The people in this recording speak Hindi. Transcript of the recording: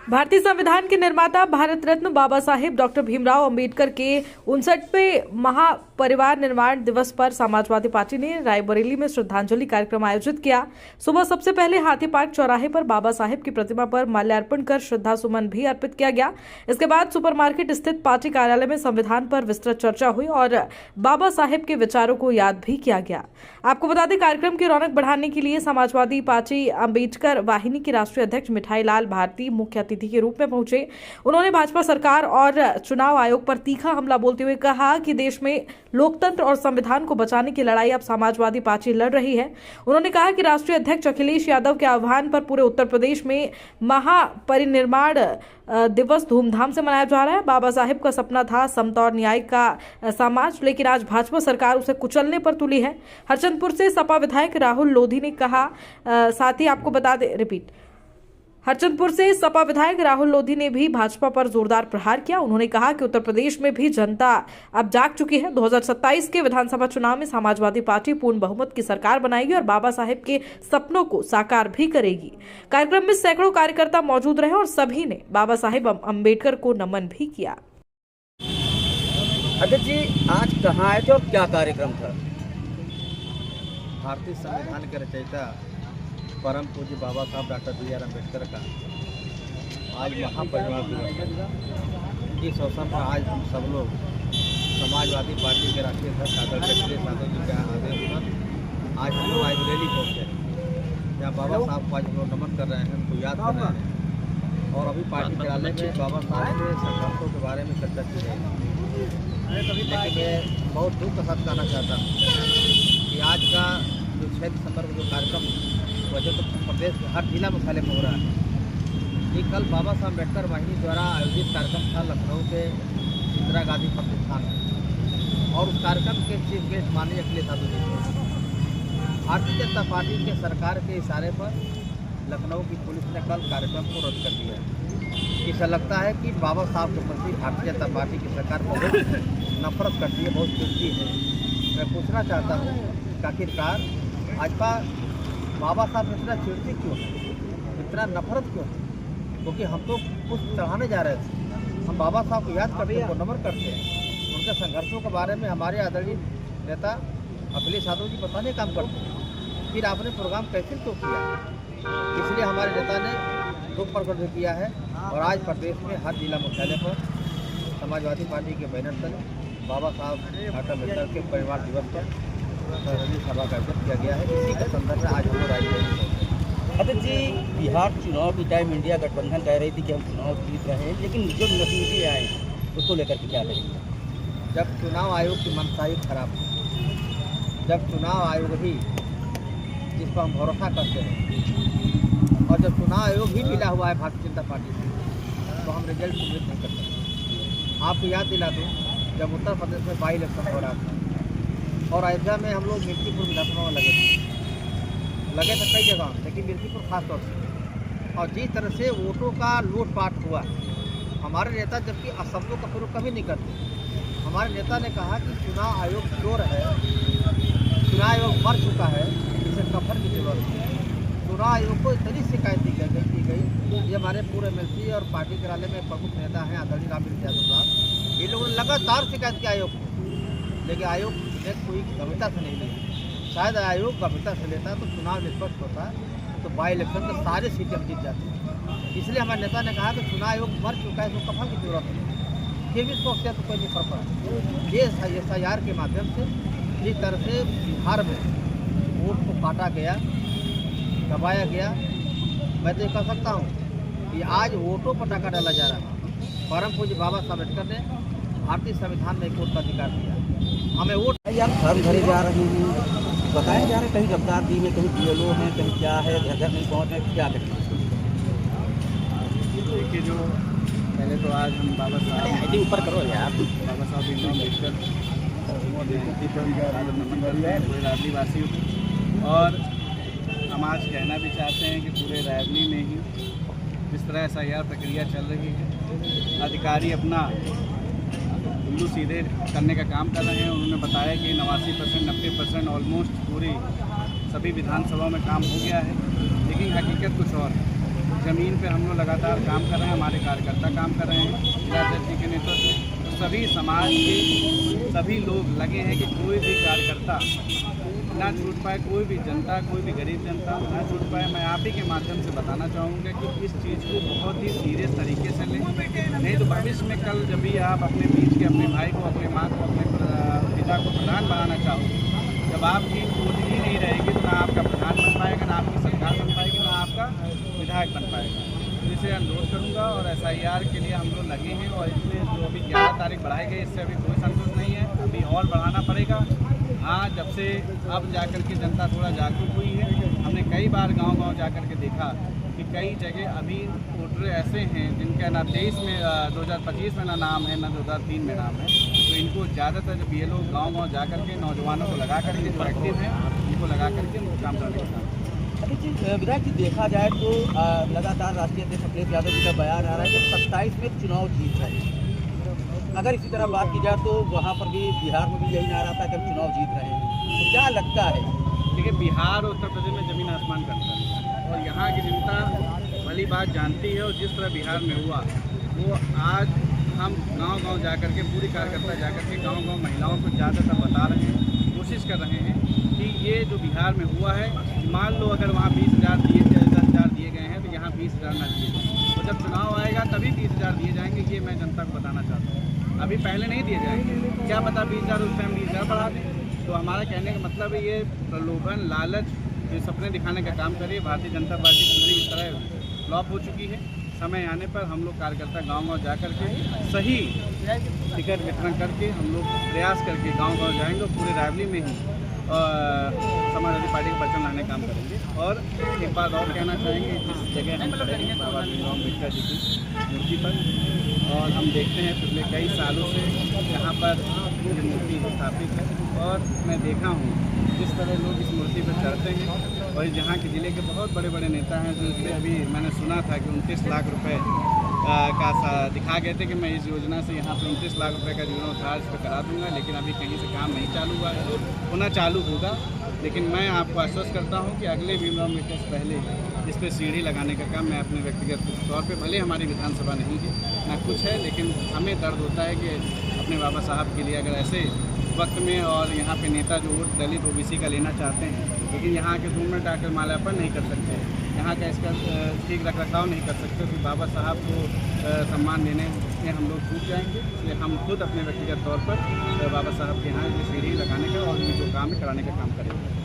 भारतीय संविधान के निर्माता भारत रत्न बाबा साहेब डॉक्टर भीमराव अंबेडकर के 59वें महापरिवार निर्माण दिवस पर समाजवादी पार्टी ने रायबरेली में श्रद्धांजलि कार्यक्रम आयोजित किया। सुबह सबसे पहले हाथी पार्क चौराहे पर बाबा साहेब की प्रतिमा पर माल्यार्पण कर श्रद्धा सुमन भी अर्पित किया गया। इसके बाद सुपरमार्केट स्थित पार्टी कार्यालय में संविधान पर विस्तृत चर्चा हुई और बाबा साहेब के विचारों को याद भी किया गया। आपको बता दें, कार्यक्रम की रौनक बढ़ाने के लिए समाजवादी पार्टी अंबेडकर वाहिनी के राष्ट्रीय अध्यक्ष मिठाई लाल भारती मुख्य अतिथि के रूप में पहुंचे। उन्होंने भाजपा सरकार और चुनाव आयोग पर तीखा हमला बोलते हुए कहा कि देश में लोकतंत्र और संविधान को बचाने की लड़ाई अब समाजवादी पार्टी लड़ रही है। उन्होंने कहा कि राष्ट्रीय अध्यक्ष अखिलेश यादव के आह्वान पर पूरे उत्तर प्रदेश में महापरिनिर्वाण दिवस धूमधाम से मनाया जा रहा है। बाबा साहेब का सपना था समता और न्याय का समाज, लेकिन आज भाजपा सरकार उसे कुचलने पर तुली है। हरचंदपुर से सपा विधायक राहुल लोधी ने कहा, साथ ही आपको बता दें, हरचंदपुर से सपा विधायक राहुल लोधी ने भी भाजपा पर जोरदार प्रहार किया। उन्होंने कहा कि उत्तर प्रदेश में भी जनता अब जाग चुकी है। 2027 के विधानसभा चुनाव में समाजवादी पार्टी पूर्ण बहुमत की सरकार बनाएगी और बाबा साहेब के सपनों को साकार भी करेगी। कार्यक्रम में सैकड़ों कार्यकर्ता मौजूद रहे और सभी ने बाबा साहेब अंबेडकर को नमन भी किया। अध्यक्ष जी, आज कहाँ आए थे और क्या कार्यक्रम था? भारतीय संविधान के रचयिता परम पूज्य बाबा साहब डॉक्टर बी.आर. अम्बेडकर का आज महापरिनिर्वाण दिवस है। इस अवसर पर आज हम सब लोग समाजवादी पार्टी के राष्ट्रीय अध्यक्ष आदरणीय अखिलेश यादव जी के आदेश पर आज हम लोग रायबरेली पहुँचे, जहाँ बाबा साहब को आज हम लोग नमन कर रहे हैं, उनको याद कर रहे हैं। और अभी पार्टी कार्यालय में बाबा साहब के संघर्षों के बारे में चर्चा की रही। लेकिन मैं बहुत दुख के साथ कहना चाहता हूँ कि आज का जो 6 दिसंबर को जो कार्यक्रम वजह तो प्रदेश के हर जिला मुख्यालय में हो रहा है। ये कल बाबा साहब अम्बेडकर वाहिनी द्वारा आयोजित कार्यक्रम था लखनऊ के इंदिरा गांधी प्रतिष्ठान में, और उस कार्यक्रम के चीफ गेस्ट माननीय अखिलेश यादव जी। भारतीय जनता पार्टी के सरकार के इशारे पर लखनऊ की पुलिस ने कल कार्यक्रम को रद्द कर दिया। ऐसा लगता है कि बाबा साहब के प्रति भारतीय जनता पार्टी की सरकार बहुत नफरत करती है, बहुत चिढ़ती है। मैं पूछना चाहता हूँ कि आखिरकार भाजपा बाबा साहब इतना चिढ़ती क्यों है, इतना नफरत क्यों है? क्योंकि हम तो कुछ चढ़ाने जा रहे थे। हम बाबा साहब को याद करते हैं, उनको नमन करते हैं। उनके संघर्षों के बारे में हमारे आदरणीय नेता अखिलेश यादव जी बताने काम करते हैं। फिर आपने प्रोग्राम कैंसिल क्यों किया? इसलिए हमारे नेता ने दुख प्रकट किया है और आज प्रदेश में हर जिला मुख्यालय पर समाजवादी पार्टी के बैनर तले बाबा साहब डॉक्टर अम्बेडकर के परिवार दिवस पर सभा का आयोजन किया गया है। इसी के संदर्भ में आज हम लोग रायबरेली। अध्यक्ष जी, बिहार चुनाव की टाइम इंडिया गठबंधन कह रही थी कि हम चुनाव जीत रहे हैं, लेकिन जो नतीजे आए उसको लेकर के क्या करेंगे? जब चुनाव आयोग की मनसा ही खराब है, जब चुनाव आयोग ही जिस पर हम भरोसा करते हैं और जब चुनाव आयोग ही मिला हुआ है भारतीय जनता पार्टी से, तो हम रिजल्ट उम्मीद नहीं कर सकते। आपको याद दिला दूँ, जब उत्तर प्रदेश में बाई इलेक्शन हो रहा था और अयोध्या में हम लोग मिर्चीपुर विधानसभा में लगे थे कई जगह, लेकिन मिर्चीपुर खास तौर से। और जिस तरह से वोटों का लूटपाट हुआ, हमारे नेता जबकि शब्दों का प्रयोग कभी नहीं करते। हमारे नेता ने कहा कि चुनाव आयोग चोर है, चुनाव आयोग मर चुका है, इसे कफन की जरूरत है। चुनाव आयोग को इतनी शिकायत दी गई। ये हमारे पूरे एमएलसी और पार्टी कार्यालय में प्रमुख नेता हैं आदरणीय रामविलास यादव साहब, इन लोगों ने लगातार शिकायत की आयोग को, लेकिन आयोग ने कोई गंभीरता से नहीं ली। शायद आयोग गंभीरता से लेता तो चुनाव निष्पक्ष होता, तो बाई इलेक्शन के सारे सीटें हम जीत जाते। इसलिए हमारे नेता ने कहा कि चुनाव आयोग मर चुका है, इसको कफन की जरूरत है। फिर भी सोचते तो कोई नहीं फर्क पड़ा। ये SIR के माध्यम से जिस तरह से बिहार में वोट को काटा गया, दबाया गया, मैं तो ये कह सकता हूँ कि आज वोटों पर डाका डाला जा रहा है। परम पूज्य बाबा साहब अम्बेडकर ने भारतीय संविधान में एक वोट का अधिकार दिया, हमें वोट। आप फॉर्म भरे जा रहे हैं, बताया जा रहा है कहीं रफ्तार दी में, कहीं BLO हैं, कहीं क्या है, घर घर नहीं पहुँच रहे, क्या करें? देखिए, जो पहले तो आज हम बाबा साहब ऊपर करो यार, बाबा साहब भीमराव अम्बेडकर पूरे आदिवासी, और हम आज कहना भी चाहते हैं कि पूरे रायबरेली में ही जिस तरह SIR प्रक्रिया चल रही है, अधिकारी अपना उल्लू सीधे करने का काम कर रहे हैं। उन्होंने बताया कि 89%, 90% ऑलमोस्ट पूरी सभी विधानसभाओं में काम हो गया है, लेकिन हकीकत कुछ और है। ज़मीन पे हम लोग लगातार काम कर रहे हैं, हमारे कार्यकर्ता काम कर रहे हैं जिलाध्यक्ष जी के नेतृत्व में। तो सभी समाज के सभी लोग लगे हैं कि कोई भी कार्यकर्ता ना छूट पाए, कोई भी जनता, कोई भी गरीब जनता ना छूट पाए। मैं आप ही के माध्यम से बताना चाहूँगा कि इस चीज़ को बहुत ही सीरियस तरीके से लें, नहीं तो भविष्य में कल जब भी आप अपने बीच के अपने भाई को, अपने माँ को, अपने पिता को प्रधान बनाना चाहोगे, जब आपकी वोट ही नहीं रहेगी तो ना आपका प्रधान बन पाएगा, ना आपकी सरकार बन पाएगी, ना आपका विधायक बन पाएगा। तो इसे अनुरोध करूँगा और SIR के लिए हम लोग लगे हैं और इसमें जो अभी 11 तारीख बढ़ाई गई, इससे अभी कोई संतोष नहीं है, अभी और बढ़ाना पड़ेगा। हाँ, जब से अब जाकर के जनता थोड़ा जागरूक हुई है, हमने कई बार गांव-गांव जाकर के देखा कि कई जगह अभी वोटर ऐसे हैं जिनका ना 2025 में ना नाम है, ना 2003 में नाम है। तो इनको ज़्यादातर जब ये लोग गांव-गांव जाकर के नौजवानों को लगा करके जो एक्टिव हैं उनको लगा करके काम करने का काम। विधायक जी, देखा जाए तो लगातार राष्ट्रीय अध्यक्ष अखिलेश यादव जी का बयान आ रहा है कि 27 में चुनाव जीत है। अगर इसी तरह बात की जाए तो वहाँ पर भी, बिहार में भी यही नारा था कि हम चुनाव जीत रहे हैं, तो क्या लगता है? देखिए, बिहार और उत्तर प्रदेश में ज़मीन आसमान का अंतर है और यहाँ की जनता भली बात जानती है। और जिस तरह बिहार में हुआ वो आज हम गांव-गांव जाकर के, पूरी कार्यकर्ता जाकर के गांव-गांव महिलाओं को ज़्यादातर बता रहे हैं, कोशिश कर रहे हैं कि ये जो बिहार में हुआ है, मान लो अगर वहाँ 20,000 दिए गए हैं तो यहाँ 20,000 ना दिए जाएँ। तो जब चुनाव आएगा तभी 30,000 दिए जाएंगे, ये मैं जनता को बताना चाहता हूँ। अभी पहले नहीं दिए जाएंगे, क्या पता 20,000 उस टाइम 20,000 बढ़ा दें। तो हमारा कहने का मतलब है ये प्रलोभन, लालच, ये सपने दिखाने का काम करिए। भारतीय जनता पार्टी पूरी तरह फ्लॉप हो चुकी है। समय आने पर हम लोग कार्यकर्ता गांव-गांव जाकर के सही टिकट वितरण करके हम लोग प्रयास करके गांव-गांव जाएंगे और पूरे रायबरेली में ही समाजवादी पार्टी का परचम लाने का काम करेंगे। और एक बात और कहना चाहेंगे, जिस जगह हम खड़े हैं बाबा भीमराव अम्बेडकर जी की मूर्ति पर, और हम देखते हैं पिछले कई सालों से यहाँ पर ये मूर्ति स्थापित है और मैं देखा हूँ जिस तरह लोग इस मूर्ति पर चढ़ते हैं। और यहाँ के ज़िले के बहुत बड़े बड़े नेता हैं जो इससे अभी मैंने सुना था कि 29 लाख रुपए का दिखा गए थे कि मैं इस योजना से यहाँ पर 29 लाख रुपए का जीर्णोद्धार इस पर करा दूँगा, लेकिन अभी कहीं से काम नहीं चालू हुआ है, होना चालू होगा। लेकिन मैं आपको आश्वस्त करता हूँ कि अगले भीमराव अम्बेडकर से पहले इस पर सीढ़ी लगाने का काम मैं अपने व्यक्तिगत तौर पे, भले हमारी विधानसभा नहीं है ना कुछ है, लेकिन हमें दर्द होता है कि अपने बाबा साहब के लिए अगर ऐसे वक्त में, और यहाँ पे नेता जो वोट दलित OBC का लेना चाहते हैं, लेकिन यहाँ के 2 मिनट आकर माल्यार्पण नहीं कर सकते, यहाँ का इसका ठीक रख रखाव नहीं कर सकते, तो बाबा साहब को सम्मान देने में हम लोग छूट जाएंगे। इसलिए हम खुद अपने व्यक्तिगत तौर पर बाबा साहब के यहाँ सीढ़ी लगाने का और जो काम कराने का काम करेंगे।